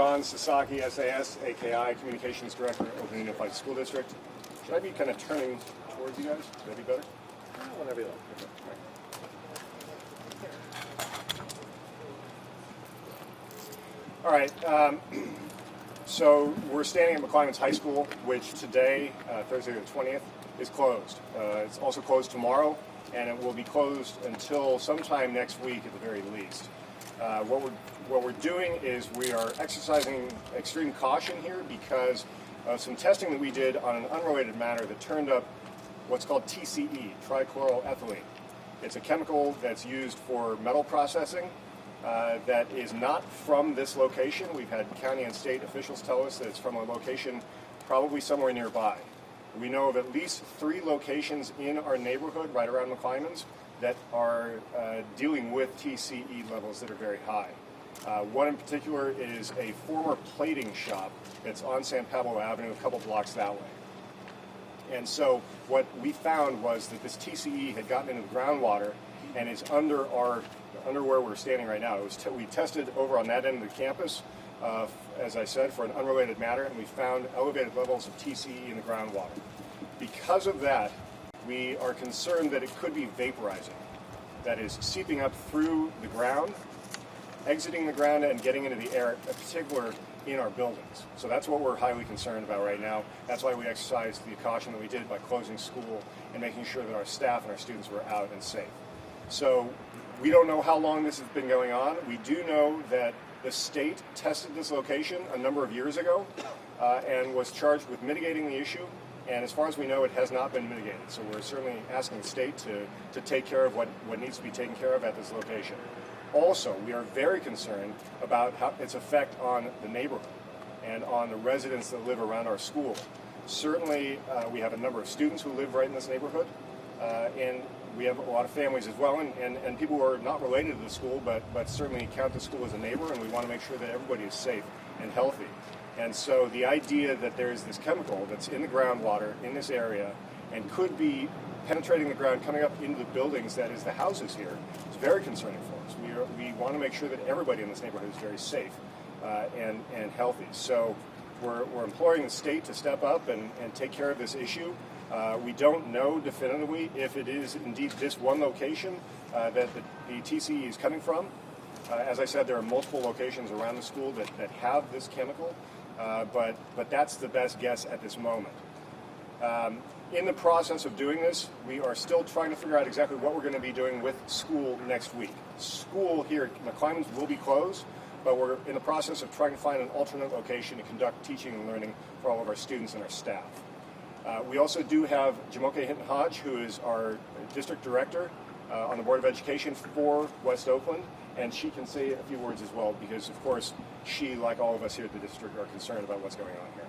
John Sasaki, SAS, AKI, Communications Director, Oakland Unified School District. Should I be kind of turning towards you guys? Would that be better? Whatever you like. All right. So we're standing at McClymonds High School, which today, Thursday the 20th, is closed. It's also closed tomorrow, and it will be closed until sometime next week at the very least. What we're doing is we are exercising extreme caution here because of some testing that we did on an unrelated matter that turned up what's called TCE, trichloroethylene. It's a chemical that's used for metal processing that is not from this location. We've had county and state officials tell us that it's from a location probably somewhere nearby. We know of at least 3 locations in our neighborhood right around McClymonds that are dealing with TCE levels that are very high. One in particular is a former plating shop that's on San Pablo Avenue, a couple blocks that way. And so what we found was that this TCE had gotten into the groundwater and is under where we're standing right now. We tested over on that end of the campus, as I said, for an unrelated matter, and we found elevated levels of TCE in the groundwater. Because of that, we are concerned that it could be vaporizing, that is seeping up through the ground, exiting the ground, and getting into the air, in particular in our buildings. So that's what we're highly concerned about right now. That's why we exercised the caution that we did by closing school and making sure that our staff and our students were out and safe. So we don't know how long this has been going on. We do know that the state tested this location a number of years ago and was charged with mitigating the issue. And as far as we know, it has not been mitigated. So we're certainly asking the state to take care of what needs to be taken care of at this location. Also, we are very concerned about its effect on the neighborhood and on the residents that live around our school. Certainly, we have a number of students who live right in this neighborhood, and we have a lot of families as well, and people who are not related to the school, but certainly count the school as a neighbor, and we want to make sure that everybody is safe and healthy. And so the idea that there is this chemical that's in the groundwater in this area and could be penetrating the ground, coming up into the buildings, that is the houses here, is very concerning for us. We want to make sure that everybody in this neighborhood is very safe and healthy. So we're imploring the state to step up and take care of this issue. We don't know definitively if it is indeed this one location that the TCE is coming from. As I said, there are multiple locations around the school that have this chemical, but that's the best guess at this moment. In the process of doing this, we are still trying to figure out exactly what we're going to be doing with school next week. School here at McClymonds will be closed, but we're in the process of trying to find an alternate location to conduct teaching and learning for all of our students and our staff. We also do have Jamoke Hinton-Hodge, who is our district director on the Board of Education for West Oakland, and she can say a few words as well because, of course, she, like all of us here at the district, are concerned about what's going on here.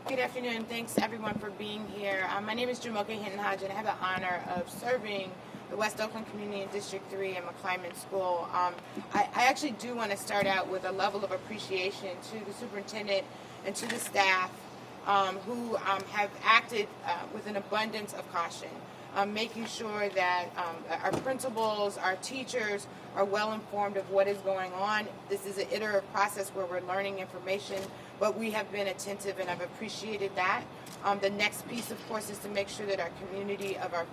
Good afternoon. Thanks, everyone, for being here. My name is Jamoke Hinton-Hodge, and I have the honor of serving the West Oakland Community in District 3 at McClymonds School. I actually do want to start out with a level of appreciation to the superintendent and to the staff who have acted with an abundance of caution, making sure that our principals, our teachers are well informed of what is going on. This is an iterative process where we're learning information, but we have been attentive, and I've appreciated that. The next piece, of course, is to make sure that our community of our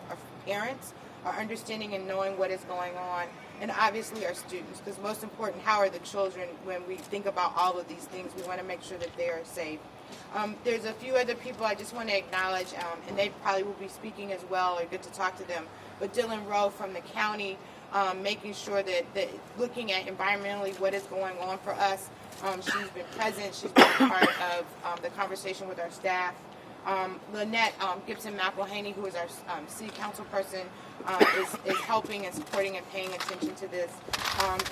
parents are understanding and knowing what is going on, and obviously our students, because most important, how are the children when we think about all of these things? We want to make sure that they are safe. There's a few other people I just want to acknowledge, and they probably will be speaking as well, or good to talk to them, but Dylan Rowe from the county, making sure that looking at environmentally what is going on for us. She's been present. She's been part of the conversation with our staff. Lynette Gibson-McElhaney, who is our city council person, is helping and supporting and paying attention to this.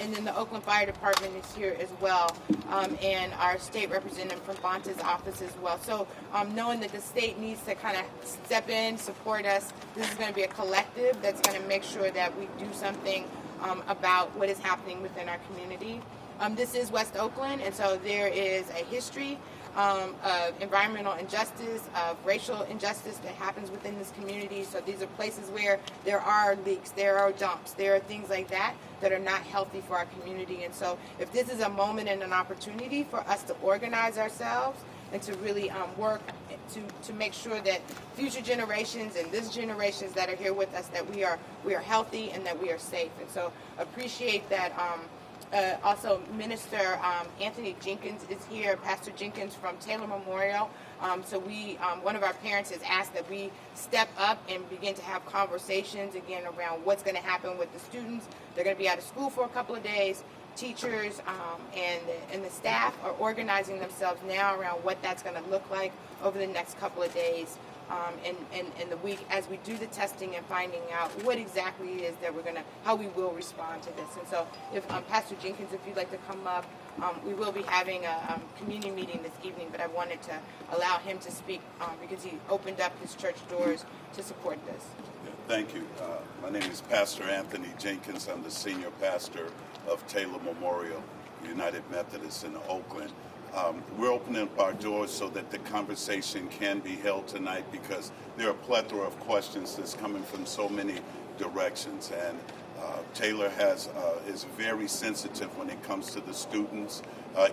And then the Oakland Fire Department is here as well, and our state representative from Bonta's office as well. So knowing that the state needs to kind of step in, support us, this is going to be a collective that's going to make sure that we do something about what is happening within our community. This is West Oakland, and so there is a history of environmental injustice, of racial injustice that happens within this community. So these are places where there are leaks, there are dumps, there are things like that that are not healthy for our community. And so if this is a moment and an opportunity for us to organize ourselves and to really work to make sure that future generations and this generations that are here with us, that we are healthy and that we are safe. And so appreciate that. Also, Minister Anthony Jenkins is here, Pastor Jenkins from Taylor Memorial. So one of our parents has asked that we step up and begin to have conversations again around what's going to happen with the students. They're going to be out of school for a couple of days. Teachers and the staff are organizing themselves now around what that's going to look like over the next couple of days in the week as we do the testing and finding out what exactly it is that how we will respond to this. And so if Pastor Jenkins, if you'd like to come up, we will be having a community meeting this evening, but I wanted to allow him to speak because he opened up his church doors to support this. Thank you. My name is Pastor Anthony Jenkins. I'm the senior pastor of Taylor Memorial United Methodist in Oakland. We're opening up our doors so that the conversation can be held tonight because there are a plethora of questions that's coming from so many directions. And Taylor is very sensitive when it comes to the students,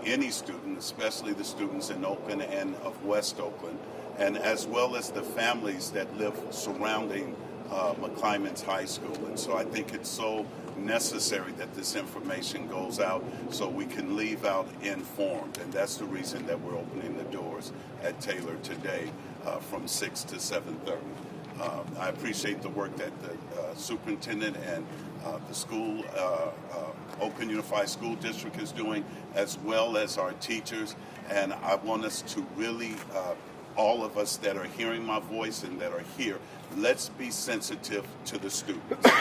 any student, especially the students in Oakland and of West Oakland, and as well as the families that live surrounding McClymonds High School. And so I think it's so necessary that this information goes out so we can leave out informed. And that's the reason that we're opening the doors at Taylor today from 6 to 7:30. I appreciate the work that the superintendent and the school, Oakland Unified School District is doing, as well as our teachers. And I want us to really, all of us that are hearing my voice and that are here, let's be sensitive to the students.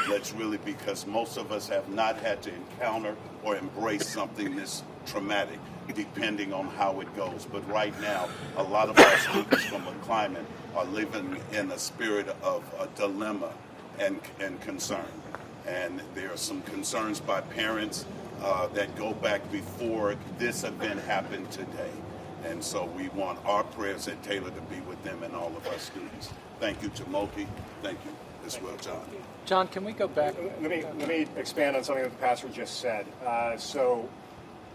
Let's really, because most of us have not had to encounter or embrace something this traumatic, depending on how it goes. But right now, a lot of our students from McClymonds are living in a spirit of a dilemma and concern. And there are some concerns by parents that go back before this event happened today. And so we want our prayers at Taylor to be with them and all of our students. Thank you to Moki. Thank you as well, John. John, can we go back? Let me expand on something that the pastor just said. So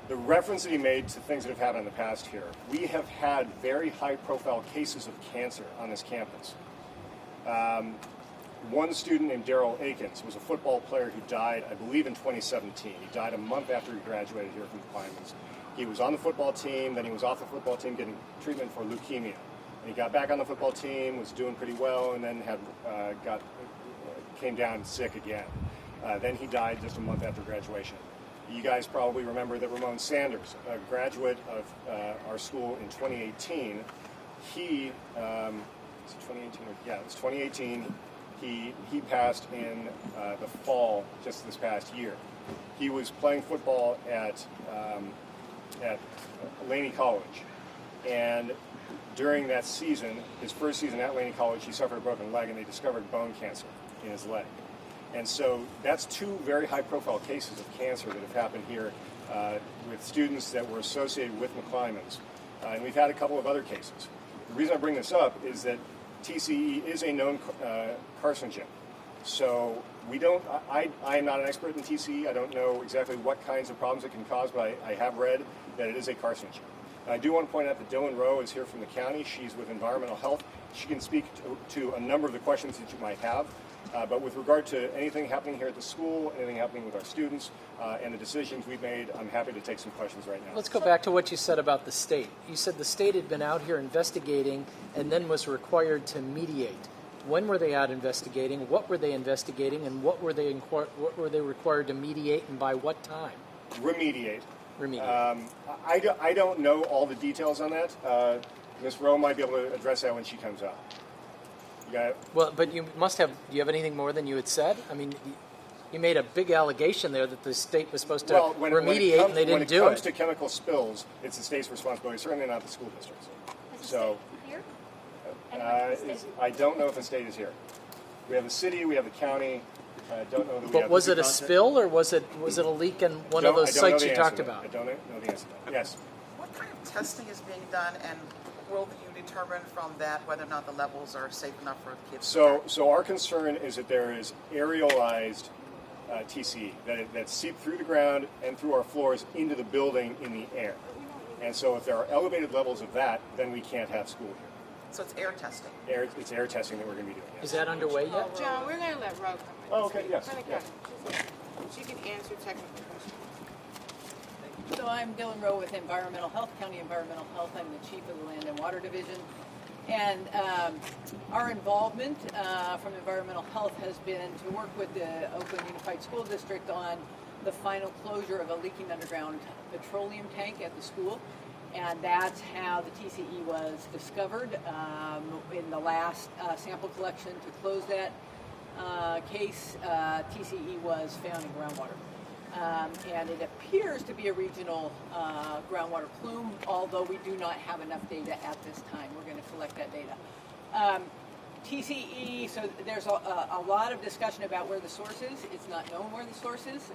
the reference that he made to things that have happened in the past here, we have had very high-profile cases of cancer on this campus. One student named Daryl Akins was a football player who died, I believe, in 2017. He died a month after he graduated here from McClymonds. He was on the football team, then he was off the football team getting treatment for leukemia. And he got back on the football team, was doing pretty well, and then came down sick again. Then he died just a month after graduation. You guys probably remember that Ramon Sanders, a graduate of our school in 2018, he, was it 2018? Yeah, it was 2018. He passed in the fall, just this past year. He was playing football at Laney College, and during that season, his first season at Laney College, he suffered a broken leg, and they discovered bone cancer in his leg. And so that's two very high-profile cases of cancer that have happened here with students that were associated with McClymonds. And we've had a couple of other cases. The reason I bring this up is that TCE is a known carcinogen. So we don't, I am not an expert in TCE. I don't know exactly what kinds of problems it can cause, but I have read that it is a carcinogen. I do want to point out that Dylan Rowe is here from the county. She's with environmental health. She can speak to a number of the questions that you might have. But with regard to anything happening here at the school, anything happening with our students, and the decisions we've made, I'm happy to take some questions right now. Let's go back to what you said about the state. You said the state had been out here investigating and then was required to mediate. When were they out investigating? What were they investigating? And what were they required to mediate, and by what time? Remediate. Remediate. I don't know all the details on that. Ms. Rowe might be able to address that when she comes up. You got it? Well, but you must have. Do you have anything more than you had said? I mean, you made a big allegation there that the state was supposed to remediate, and they didn't do it. When it comes to chemical spills, it's the state's responsibility. Certainly not the school district's. So, I don't know if the state is here. We have the city, we have the county. I don't know that we But have was it a contact. spill, or was it a leak in one of those sites you talked about? I don't know the answer to that. Yes. What kind of testing is being done, and will you determine from that whether or not the levels are safe enough for kids? So our concern is that there is aerialized TCE that seep through the ground and through our floors into the building in the air. And so if there are elevated levels of that, then we can't have school here. So it's air testing. It's air testing that we're going to be doing. Yes. Is that underway yet? John, we're going to let Ro come in. Oh, okay, yes, Let her yes. come. She can answer technical questions. So I'm Dylan Rowe with Environmental Health, County Environmental Health. I'm the Chief of the Land and Water Division. And our involvement from Environmental Health has been to work with the Oakland Unified School District on the final closure of a leaking underground petroleum tank at the school. And that's how the TCE was discovered in the last sample collection to close that case. TCE was found in groundwater. And it appears to be a regional groundwater plume, although we do not have enough data at this time. We're going to collect that data. TCE, so there's a lot of discussion about where the source is. It's not known where the source is.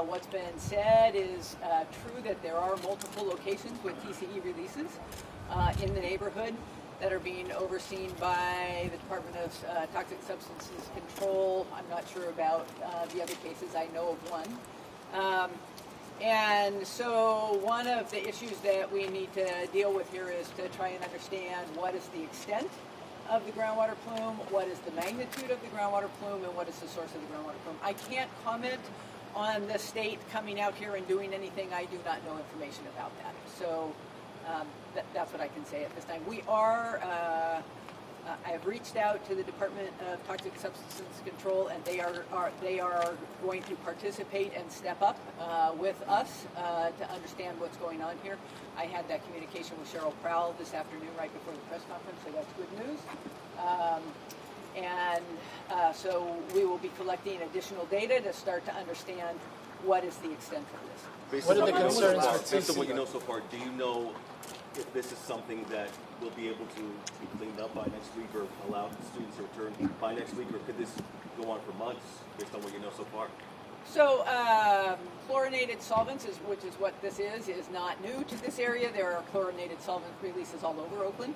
What's been said is true that there are multiple locations with TCE releases in the neighborhood that are being overseen by the Department of Toxic Substances Control. I'm not sure about the other cases. I know of one. And so one of the issues that we need to deal with here is to try and understand what is the extent of the groundwater plume, what is the magnitude of the groundwater plume, and what is the source of the groundwater plume. I can't comment on the state coming out here and doing anything. I do not know information about that. So that's what I can say at this time. We are, I have reached out to the Department of Toxic Substances Control, and they are going to participate and step up with us to understand what's going on here. I had that communication with Cheryl Prowl this afternoon right before the press conference, so that's good news. So we will be collecting additional data to start to understand what is the extent of this. What are the concerns with Based on what TCE? you know so far, do you know if this is something that will be able to be cleaned up by next week or allow students to return by next week, or could this go on for months based on what you know so far? So chlorinated solvents, which is what this is not new to this area. There are chlorinated solvent releases all over Oakland.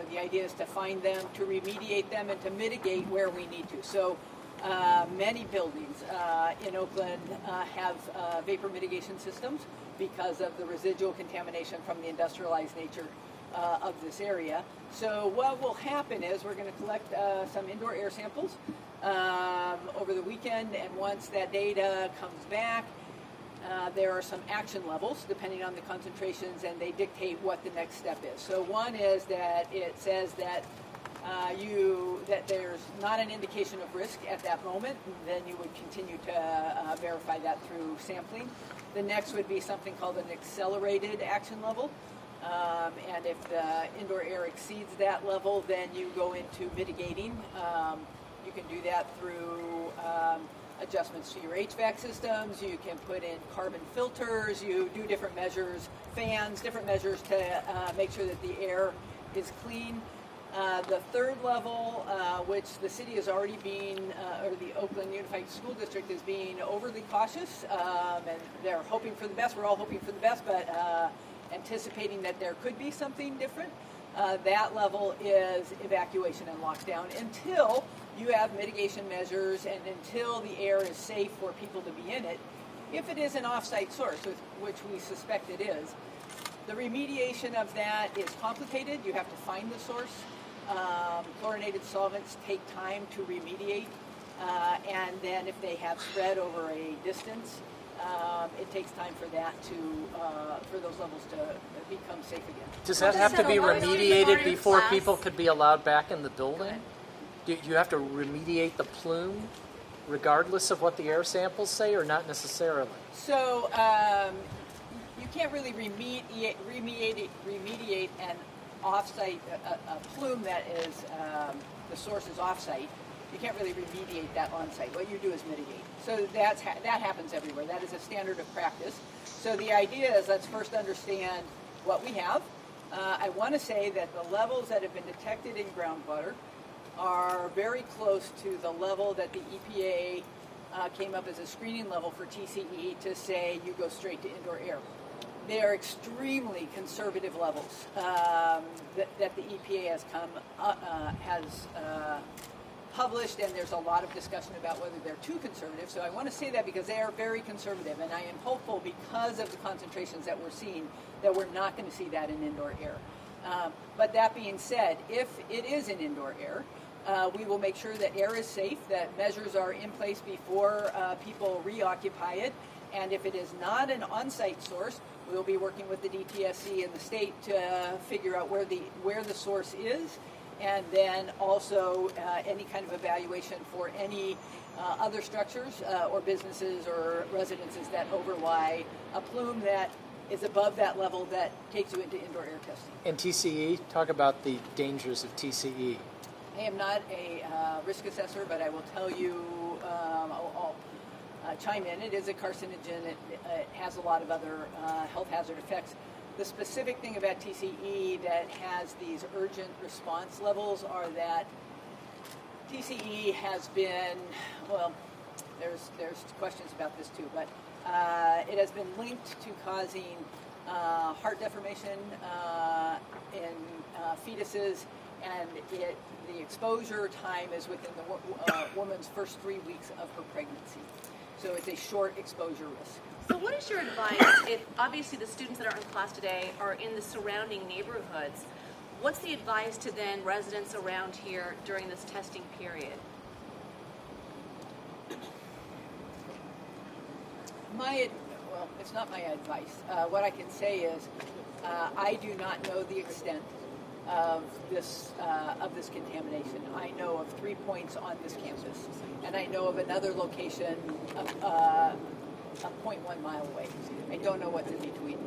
The idea is to find them, to remediate them, and to mitigate where we need to. So many buildings in Oakland have vapor mitigation systems because of the residual contamination from the industrialized nature of this area. So what will happen is we're going to collect some indoor air samples over the weekend, and once that data comes back, there are some action levels depending on the concentrations, and they dictate what the next step is. So one is that it says that that there's not an indication of risk at that moment, and then you would continue to verify that through sampling. The next would be something called an accelerated action level. And if the indoor air exceeds that level, then you go into mitigating. You can do that through adjustments to your HVAC systems. You can put in carbon filters. You do different measures, fans, different measures to make sure that the air is clean. The third level, which the city is already being, or the Oakland Unified School District is being overly cautious, and they're hoping for the best. We're all hoping for the best, but anticipating that there could be something different. That level is evacuation and lockdown until you have mitigation measures and until the air is safe for people to be in it. If it is an off-site source, which we suspect it is, the remediation of that is complicated. You have to find the source. Chlorinated solvents take time to remediate, and then if they have spread over a distance, it takes time for that for those levels to become safe again. Does that have to be remediated before people could be allowed back in the building? Do you have to remediate the plume regardless of what the air samples say, or not necessarily? So you can't really remediate an off-site a plume that is the source is off-site. You can't really remediate that on-site. What you do is mitigate. So that happens everywhere. That is a standard of practice. So the idea is let's first understand what we have. I want to say that the levels that have been detected in groundwater are very close to the level that the EPA came up as a screening level for TCE to say you go straight to indoor air. They are extremely conservative levels that the EPA has published, and there's a lot of discussion about whether they're too conservative. So I want to say that because they are very conservative, and I am hopeful because of the concentrations that we're seeing that we're not going to see that in indoor air. But that being said, if it is in indoor air, we will make sure that air is safe, that measures are in place before people reoccupy it, and if it is not an on-site source, we'll be working with the DTSC and the state to figure out where the source is, and then also any kind of evaluation for any other structures or businesses or residences that overlie a plume that is above that level that takes you into indoor air testing. And TCE, talk about the dangers of TCE. I am not a risk assessor, but I will tell you, I'll chime in. It is a carcinogen. It has a lot of other health hazard effects. The specific thing about TCE that has these urgent response levels are that TCE has been, well, there's questions about this too, but it has been linked to causing heart deformation in fetuses, and the exposure time is within the woman's first 3 weeks of her pregnancy. So it's a short exposure risk. So what is your advice if obviously the students that are in class today are in the surrounding neighborhoods? What's the advice to then residents around here during this testing period? Well, it's not my advice. What I can say is I do not know the extent of this contamination. I know of 3 points on this campus, and I know of another location a 0.1 mile away. I don't know what's in between.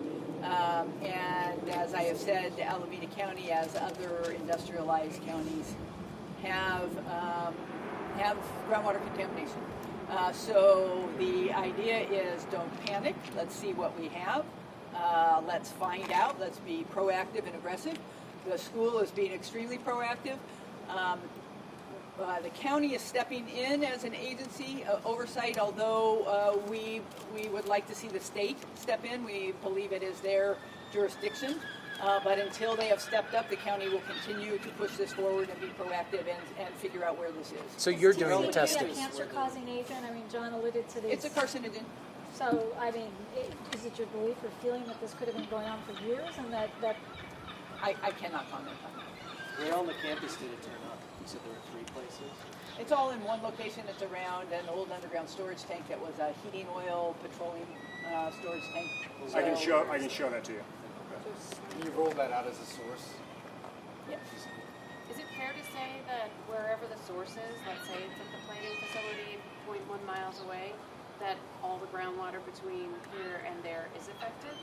And as I have said, Alameda County, as other industrialized counties, have groundwater contamination. So the idea is don't panic. Let's see what we have. Let's find out. Let's be proactive and aggressive. The school is being extremely proactive. The county is stepping in as an agency oversight, although we would like to see the state step in. We believe it is their jurisdiction. But until they have stepped up, the county will continue to push this forward and be proactive and figure out where this is. So you're doing the TCE testing. a cancer-causing agent? I mean, John alluded to this. It's a carcinogen. So, I mean, is it your belief or feeling that this could have been going on for years and that I cannot comment on that. Where on the campus did it turn up? You said there were 3 places? It's all in one location. It's around an old underground storage tank that was a heating oil, petroleum storage tank. I can show that to you. Can you roll that out as a source? Yes. Is it fair to say that wherever the source is, let's say it's at the plating facility 0.1 miles away, that all the groundwater between here and there is affected?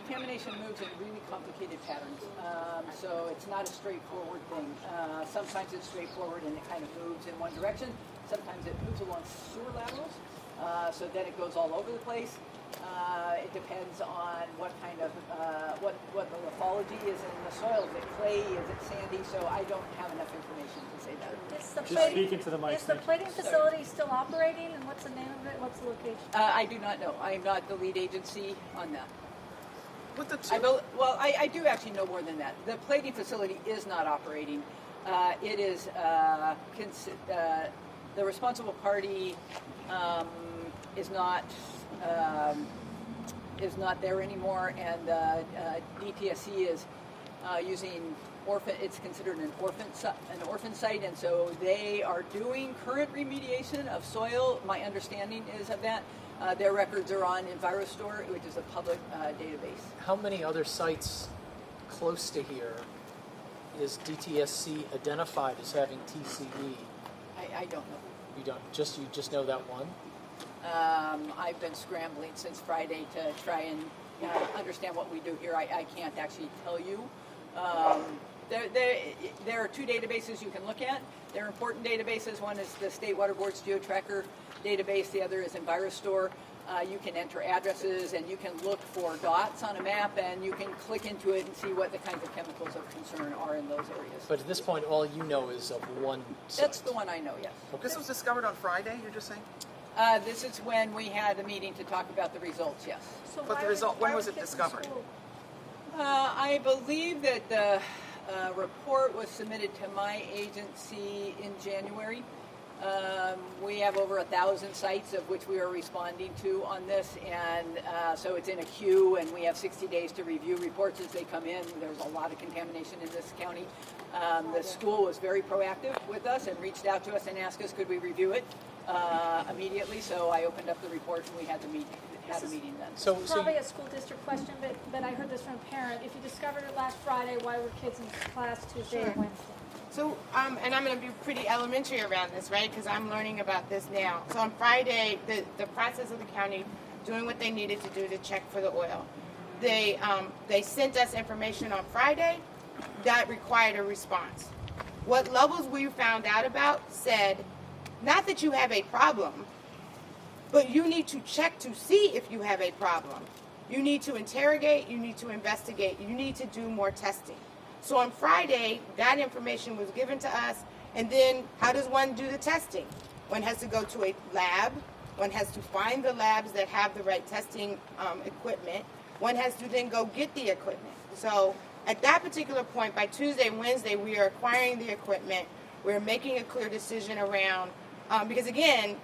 Contamination moves in really complicated patterns, so it's not a straightforward thing. Sometimes it's straightforward and it kind of moves in one direction. Sometimes it moves along sewer laterals, so then it goes all over the place. It depends on what kind of what the lithology is in the soil. Is it clay? Is it sandy? So I don't have enough information to say that. is the plating facility still operating, and what's the name of it? What's the location? I do not know. I am not the lead agency on that. I do actually know more than that. The plating facility is not operating. It is the responsible party is not there anymore, and DTSC is using orphan. It's considered an orphan site, and so they are doing current remediation of soil. My understanding is of that. Their records are on EnviroStore, which is a public database. How many other sites close to here is DTSC identified as having TCE? I don't know. You don't. You just know that one? I've been scrambling since Friday to try and understand what we do here. I can't actually tell you. There are 2 databases you can look at. They're important databases. One is the State Water Board's GeoTracker database. The other is EnviroStore. You can enter addresses and you can look for dots on a map and you can click into it and see what the kinds of chemicals of concern are in those areas. But at this point, all you know is of one site. That's the one I know, yes. Okay. This was discovered on Friday, you're just saying? This is when we had a meeting to talk about the results, yes. So But the result, when was it discovered? I believe that the report was submitted to my agency in January. We have over 1,000 sites of which we are responding to on this, and so it's in a queue, and we have 60 days to review reports as they come in. There's a lot of contamination in this county. The school was very proactive with us and reached out to us and asked us could we review it immediately, so I opened up the report and we had the meeting. Had a meeting then. So Probably a school district question, but I heard this from a parent. If you discovered it last Friday, why were kids in class Tuesday and Wednesday? So, and I'm going to be pretty elementary around this, right? Because I'm learning about this now. So on Friday, the process of the county doing what they needed to do to check for the oil. They sent us information on Friday that required a response. What levels we found out about said, not that you have a problem, but you need to check to see if you have a problem. You need to interrogate, you need to investigate, you need to do more testing. So on Friday, that information was given to us, and then how does one do the testing? One has to go to a lab, one has to find the labs that have the right testing equipment, one has to then go get the equipment. So at that particular point, by Tuesday, Wednesday, we are acquiring the equipment, we're making a clear decision around, because again,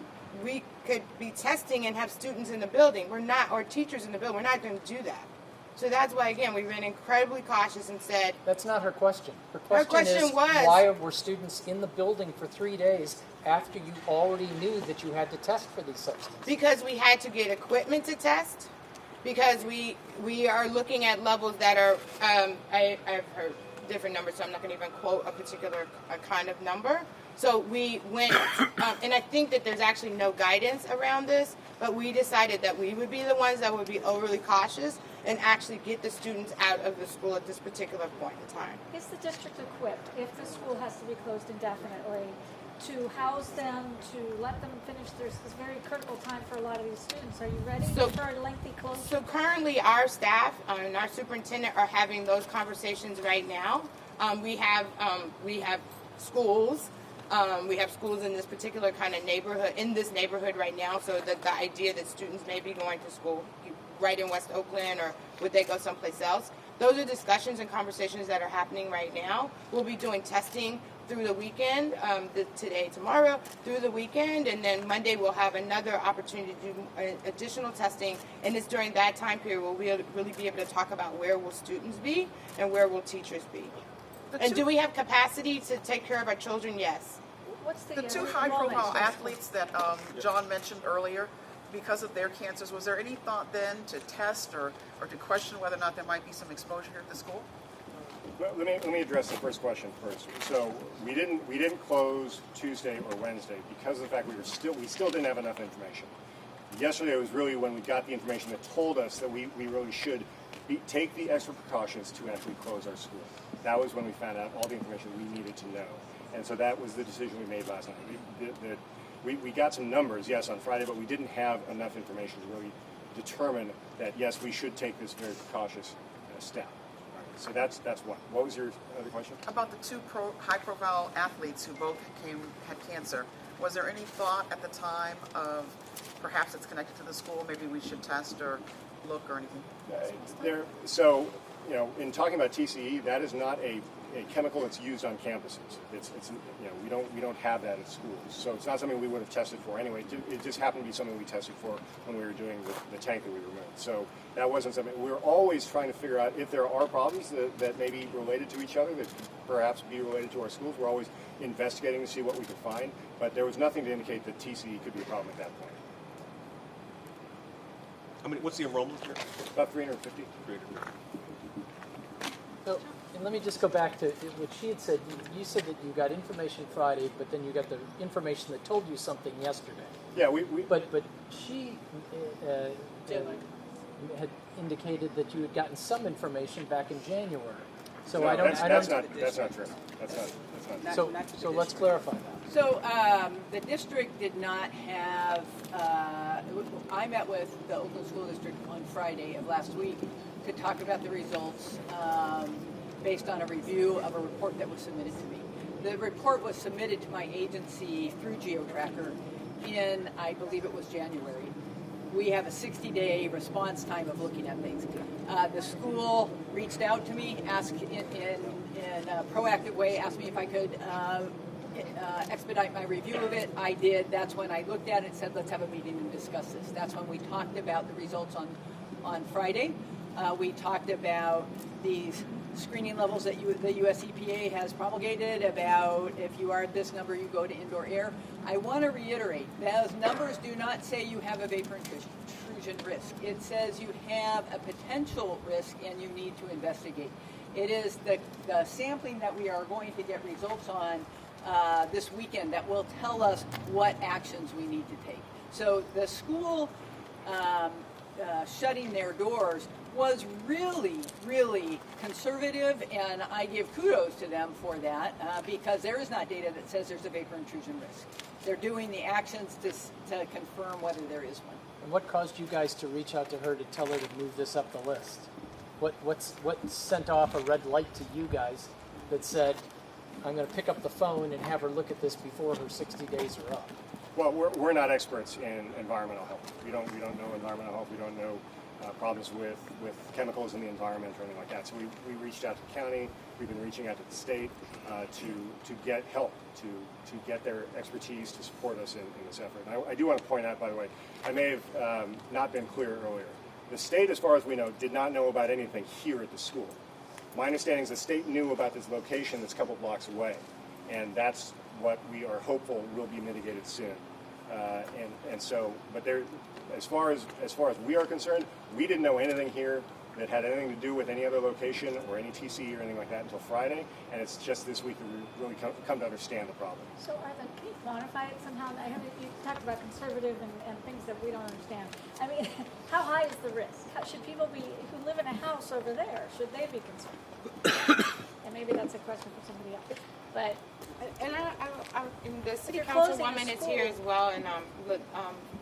we could be testing and have students in the building. We're not, or teachers in the building. We're not going to do that. So that's why, again, we've been incredibly cautious and said... That's not her question. Her question is, was, why were students in the building for 3 days after you already knew that you had to test for these substances? Because we had to get equipment to test. Because we are looking at levels that are... I've heard different numbers, so I'm not going to even quote a particular kind of number. So we went, and I think that there's actually no guidance around this, but we decided that we would be the ones that would be overly cautious and actually get the students out of the school at this particular point in time. Is the district equipped, if the school has to be closed indefinitely, to house them, to let them finish this very critical time for a lot of these students? Are you ready for a lengthy closure? So currently our staff and our superintendent are having those conversations right now. We have schools. We have schools in this particular kind of neighborhood, in this neighborhood right now, so that the idea that students may be going to school right in West Oakland, or would they go someplace else? Those are discussions and conversations that are happening right now. We'll be doing testing through the weekend, today, tomorrow, through the weekend, and then Monday we'll have another opportunity to do additional testing, and it's during that time period we'll really be able to talk about where will students be and where will teachers be. And do we have capacity to take care of our children? Yes. What's The two high-profile athletes that John mentioned earlier, because of their cancers, was there any thought then to test or to question whether or not there might be some exposure here at the school? Well, let me address the first question first. So we didn't close Tuesday or Wednesday because of the fact we still didn't have enough information. Yesterday was really when we got the information that told us that we really should take the extra precautions to actually close our school. That was when we found out all the information we needed to know. And so that was the decision we made last night. We got some numbers, yes, on Friday, but we didn't have enough information to really determine that, yes, we should take this very precautious step. So that's one. What was your other question? About the two high-profile athletes who both had cancer. Was there any thought at the time of perhaps it's connected to the school, maybe we should test or look or anything? So, in talking about TCE, that is not a chemical that's used on campuses. It's we don't have that at schools. So it's not something we would have tested for anyway. It just happened to be something we tested for when we were doing the tank that we removed. So that wasn't something. We're always trying to figure out if there are problems that may be related to each other, that could perhaps be related to our schools. We're always investigating to see what we can find. But there was nothing to indicate that TCE could be a problem at that point. I mean, what's the enrollment here? About 350. So, and let me just go back to what she had said. You said that you got information Friday, but then you got the information that told you something yesterday. Yeah, But she had indicated that you had gotten some information back in January. So No, I don't. that's not true. That's not. So Not to the so let's district. clarify that. So the district did not have, I met with the Oakland School District on Friday of last week to talk about the results based on a review of a report that was submitted to me. The report was submitted to my agency through GeoTracker in, I believe it was January. We have a 60-day response time of looking at things. The school reached out to me, asked in a proactive way, asked me if I could expedite my review of it. I did. That's when I looked at it and said, let's have a meeting and discuss this. That's when we talked about the results on Friday. We talked about these screening levels that the US EPA has promulgated about if you are at this number, you go to indoor air. I want to reiterate, those numbers do not say you have a vapor intrusion risk. It says you have a potential risk and you need to investigate. It is the sampling that we are going to get results on this weekend that will tell us what actions we need to take. So the school shutting their doors was really, really conservative, and I give kudos to them for that because there is not data that says there's a vapor intrusion risk. They're doing the actions to confirm whether there is one. And what caused you guys to reach out to her to tell her to move this up the list? What sent off a red light to you guys that said, I'm going to pick up the phone and have her look at this before her 60 days are up? Well, we're not experts in environmental health. We don't know environmental health. We don't know problems with chemicals in the environment or anything like that. So we reached out to the county. We've been reaching out to the state to get help, to get their expertise to support us in this effort. And I do want to point out, by the way, I may have not been clear earlier. The state, as far as we know, did not know about anything here at the school. My understanding is the state knew about this location that's a couple blocks away, and that's what we are hopeful will be mitigated soon. And so, but there, as far as we are concerned, we didn't know anything here that had anything to do with any other location or any TC or anything like that until Friday, and it's just this week that we really come to understand the problem. So, can you quantify it somehow? I mean, you talked about conservative and things that we don't understand. I mean, how high is the risk? Should people who live in a house over there, should they be concerned? And maybe that's a question for somebody else. But And the city you're closing a councilwoman is school. here as well, and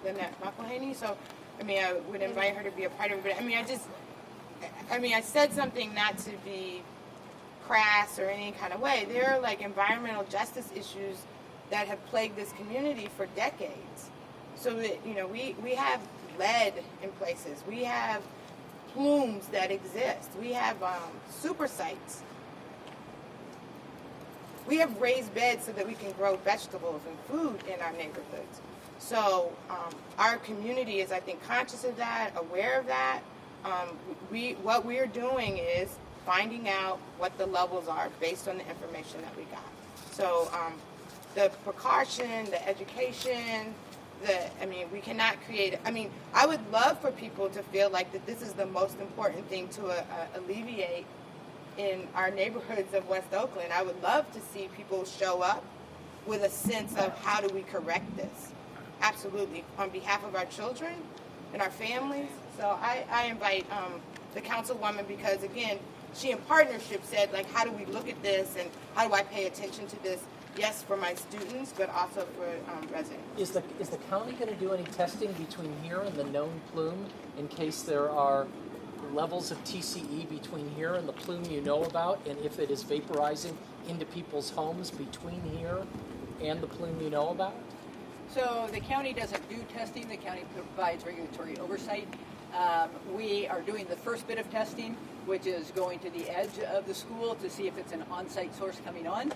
Lynette McClymonds. So, I mean, I would invite her to be a part of it. But I said something not to be crass or any kind of way. There are like environmental justice issues that have plagued this community for decades. So that, we have lead in places. We have plumes that exist. We have super sites. We have raised beds so that we can grow vegetables and food in our neighborhoods. So our community is, I think, conscious of that, aware of that. What we're doing is finding out what the levels are based on the information that we got. So the precaution, the education, we cannot create, I would love for people to feel like that this is the most important thing to alleviate in our neighborhoods of West Oakland. I would love to see people show up with a sense of how do we correct this. Absolutely, on behalf of our children and our families. So I invite the councilwoman because, again, she in partnership said, like, how do we look at this and how do I pay attention to this? Yes, for my students, but also for residents. Is the county going to do any testing between here and the known plume in case there are levels of TCE between here and the plume you know about, and if it is vaporizing into people's homes between here and the plume you know about? So the county doesn't do testing. The county provides regulatory oversight. We are doing the first bit of testing, which is going to the edge of the school to see if it's an on-site source coming on.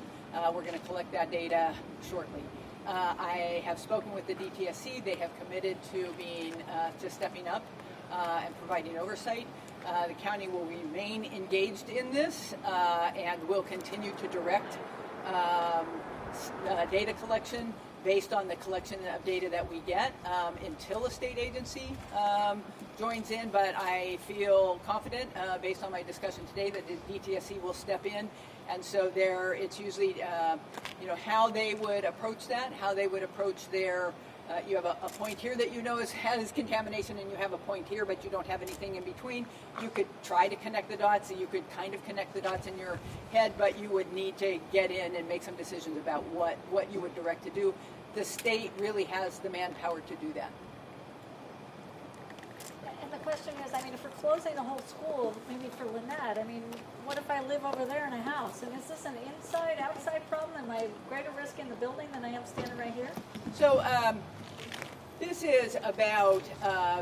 We're going to collect that data shortly. I have spoken with the DTSC. They have committed to stepping up and providing oversight. The county will remain engaged in this and will continue to direct data collection based on the collection of data that we get until a state agency joins in. But I feel confident, based on my discussion today, that the DTSC will step in. And so it's usually, how they would approach that, how they would approach their you have a point here that you know has contamination, and you have a point here, but you don't have anything in between. You could try to connect the dots, so you could kind of connect the dots in your head, but you would need to get in and make some decisions about what you would direct to do. The state really has the manpower to do that. And the question is, I mean, if we're closing the whole school, maybe for Lynette, I mean, what if I live over there in a house? And is this an inside, outside problem? Am I greater risk in the building than I am standing right here? So this is about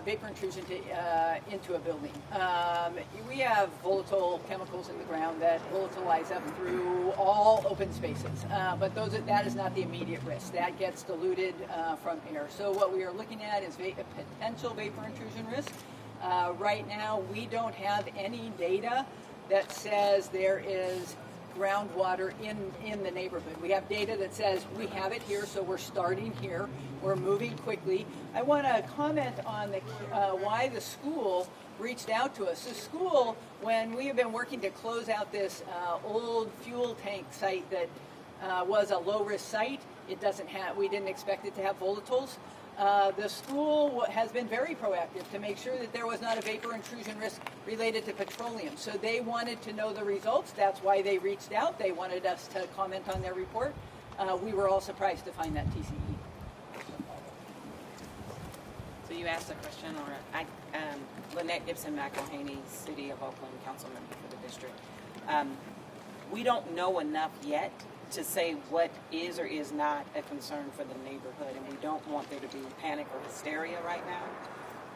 vapor intrusion into a building. We have volatile chemicals in the ground that volatilize up through all open spaces, but that is not the immediate risk. That gets diluted from air. So what we are looking at is a potential vapor intrusion risk. Right now, we don't have any data that says there is groundwater in the neighborhood. We have data that says we have it here, so we're starting here. We're moving quickly. I want to comment on why the school reached out to us. The school, when we have been working to close out this old fuel tank site that was a low-risk site, we didn't expect it to have volatiles. The school has been very proactive to make sure that there was not a vapor intrusion risk related to petroleum. So they wanted to know the results. That's why they reached out. They wanted us to comment on their report. We were all surprised to find that TCE. So you asked a question, or Lynette Gibson McElhaney, City of Oakland, Councilman for the district. We don't know enough yet to say what is or is not a concern for the neighborhood, and we don't want there to be panic or hysteria right now.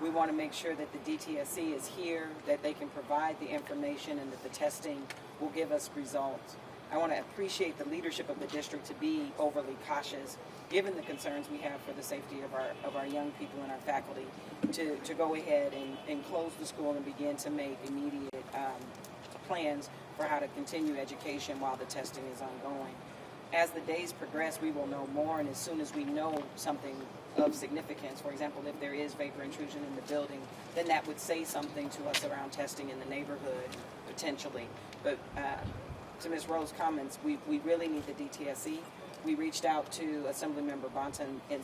We want to make sure that the DTSC is here, that they can provide the information, and that the testing will give us results. I want to appreciate the leadership of the district to be overly cautious, given the concerns we have for the safety of our young people and our faculty, to go ahead and close the school and begin to make immediate plans for how to continue education while the testing is ongoing. As the days progress, we will know more, and as soon as we know something of significance, for example, if there is vapor intrusion in the building, then that would say something to us around testing in the neighborhood, potentially. But to Ms. Rowe's comments, we really need the DTSC. We reached out to Assemblymember Bonton and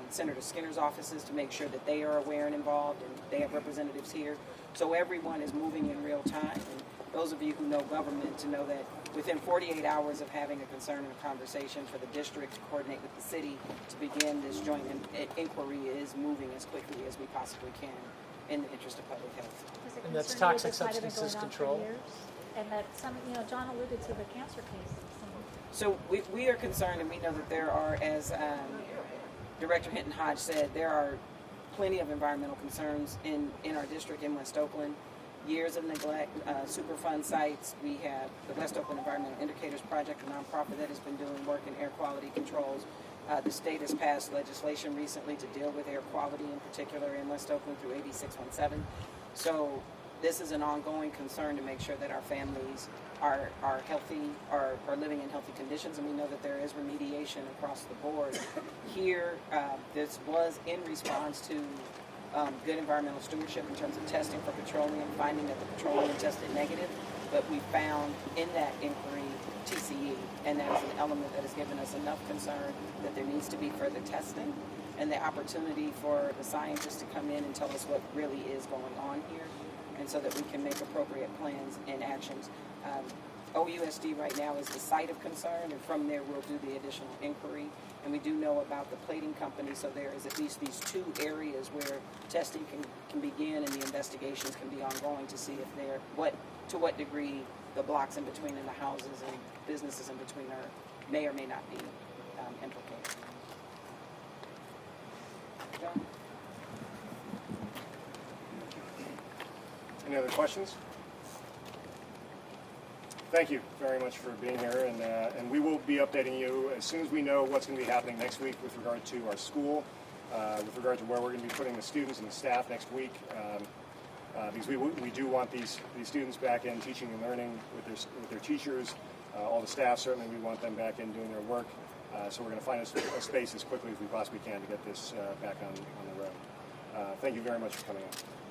Senator Skinner's offices to make sure that they are aware and involved, and they have representatives here. So everyone is moving in real time. And those of you who know government to know that within 48 hours of having a concern and a conversation for the district to coordinate with the city to begin this joint inquiry is moving as quickly as we possibly can in the interest of public health. And that's toxic substances control. And that John alluded to the cancer cases. So we are concerned, and we know that there are, as Director Hinton Hodge said, there are plenty of environmental concerns in our district in West Oakland. Years of neglect, Superfund sites. We have the West Oakland Environmental Indicators Project, a nonprofit that has been doing work in air quality controls. The state has passed legislation recently to deal with air quality, in particular in West Oakland through AB 617. So this is an ongoing concern to make sure that our families are healthy, are living in healthy conditions, and we know that there is remediation across the board. Here, this was in response to good environmental stewardship in terms of testing for petroleum, finding that the petroleum tested negative, but we found in that inquiry TCE, and that is an element that has given us enough concern that there needs to be further testing and the opportunity for the scientists to come in and tell us what really is going on here, and so that we can make appropriate plans and actions. OUSD right now is the site of concern, and from there we'll do the additional inquiry. And we do know about the plating company, so there is at least these two areas where testing can begin and the investigations can be ongoing to see if to what degree the blocks in between and the houses and businesses in between may or may not be implicated. John? Any other questions? Thank you very much for being here, and we will be updating you as soon as we know what's going to be happening next week with regard to our school, with regard to where we're going to be putting the students and the staff next week, because we do want these students back in teaching and learning with their teachers, all the staff certainly we want them back in doing their work, so we're going to find a space as quickly as we possibly can to get this back on the road. Thank you very much for coming in.